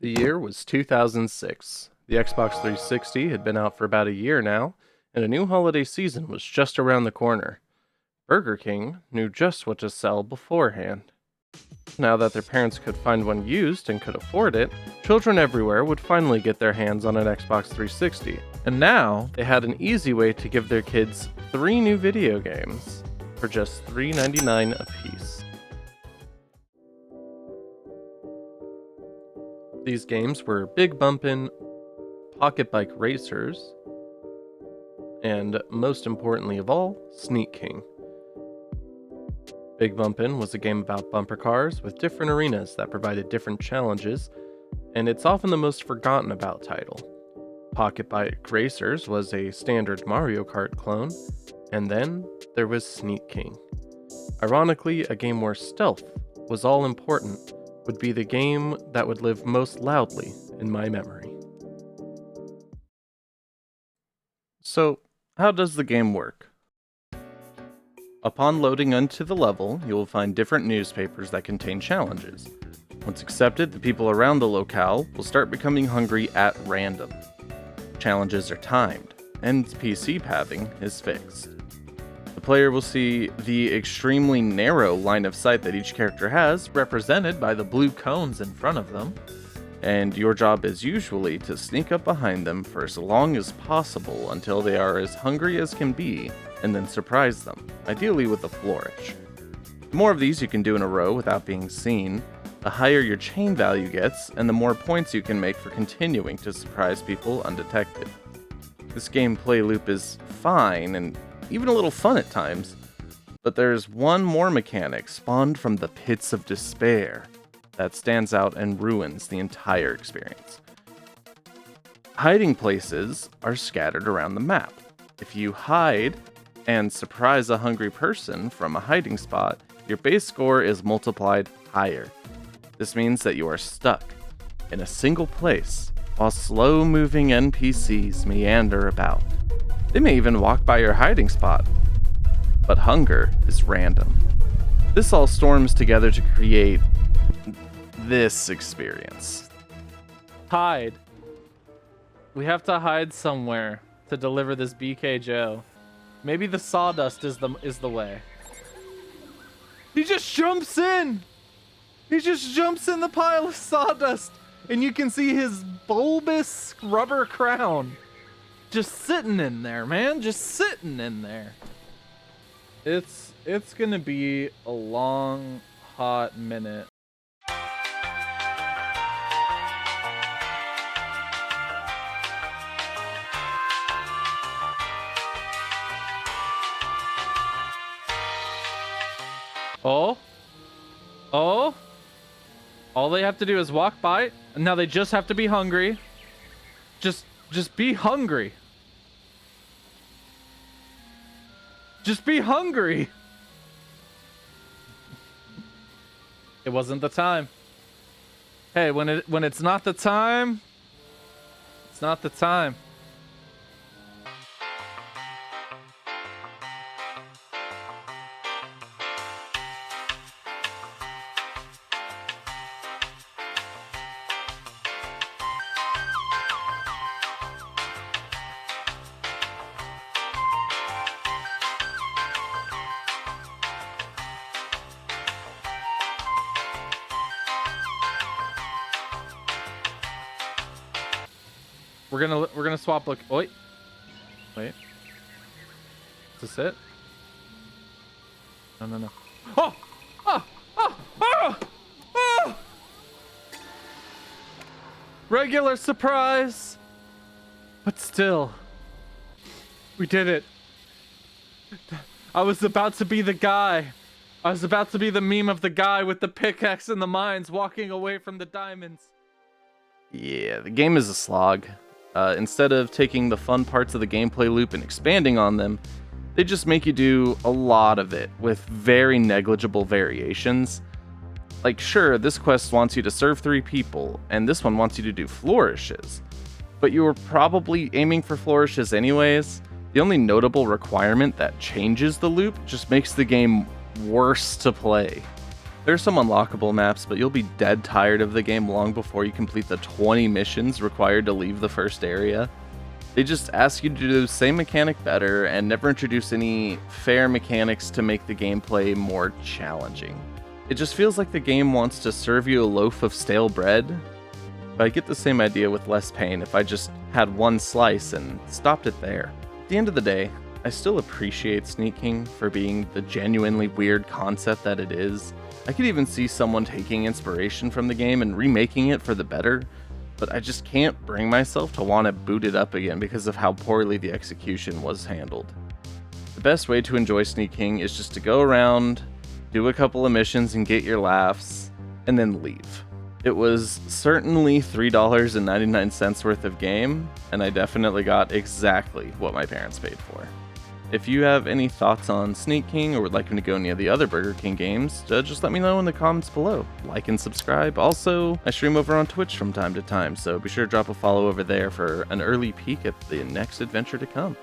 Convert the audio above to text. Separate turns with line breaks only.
The year was 2006. The Xbox 360 had been out for about a year now, and a new holiday season was just around the corner. Burger King knew just what to sell beforehand. Now that their parents could find one used and could afford it, children everywhere would finally get their hands on an Xbox 360. And now they had an easy way to give their kids 3 new video games for just $3.99 apiece. These games were Big Bumpin', Pocket Bike Racers, and most importantly of all, Sneak King. Big Bumpin' was a game about bumper cars with different arenas that provided different challenges, and it's often the most forgotten about title. Pocket Bike Racers was a standard Mario Kart clone, and then there was Sneak King. Ironically, a game where stealth was all important would be the game that would live most loudly in my memory. So, how does the game work? Upon loading onto the level, you will find different newspapers that contain challenges. Once accepted, the people around the locale will start becoming hungry at random. Challenges are timed, and PC pathing is fixed. The player will see the extremely narrow line of sight that each character has, represented by the blue cones in front of them, and your job is usually to sneak up behind them for as long as possible until they are as hungry as can be, and then surprise them, ideally with a flourish. The more of these you can do in a row without being seen, the higher your chain value gets, and the more points you can make for continuing to surprise people undetected. This gameplay loop is fine, and even a little fun at times, but there's one more mechanic spawned from the pits of despair that stands out and ruins the entire experience. Hiding places are scattered around the map. If you hide and surprise a hungry person from a hiding spot, your base score is multiplied higher. This means that you are stuck in a single place while slow-moving NPCs meander about. They may even walk by your hiding spot. But hunger is random. This all storms together to create this experience.
Hide. We have to hide somewhere to deliver this BK Joe. Maybe the sawdust is the way. He just jumps in! He just jumps in the pile of sawdust, and you can see his bulbous rubber crown. Just sitting in there, man. Just sitting in there. It's gonna be a long, hot minute. Oh? All they have to do is walk by, and now they just have to be hungry. Just be hungry. Just be hungry. It wasn't the time. Hey, when it's not the time, it's not the time. We're gonna swap look. Wait. Is this it? No. Oh! Regular surprise! But still. We did it. I was about to be the guy. I was about to be the meme of the guy with the pickaxe and the mines walking away from the diamonds.
Yeah, the game is a slog. Instead of taking the fun parts of the gameplay loop and expanding on them, they just make you do a lot of it with very negligible variations. Like, sure, this quest wants you to serve 3 people, and this one wants you to do flourishes, but you were probably aiming for flourishes anyways. The only notable requirement that changes the loop just makes the game worse to play. There's some unlockable maps, but you'll be dead tired of the game long before you complete the 20 missions required to leave the first area. They just ask you to do the same mechanic better and never introduce any fair mechanics to make the gameplay more challenging. It just feels like the game wants to serve you a loaf of stale bread, but I get the same idea with less pain if I just had one slice and stopped it there. At the end of the day, I still appreciate Sneak King for being the genuinely weird concept that it is. I could even see someone taking inspiration from the game and remaking it for the better, but I just can't bring myself to want to boot it up again because of how poorly the execution was handled. The best way to enjoy Sneak King is just to go around, do a couple of missions and get your laughs, and then leave. It was certainly $3.99 worth of game, and I definitely got exactly what my parents paid for. If you have any thoughts on Sneak King or would like me to go any of the other Burger King games, just let me know in the comments below. Like and subscribe. Also, I stream over on Twitch from time to time, so be sure to drop a follow over there for an early peek at the next adventure to come.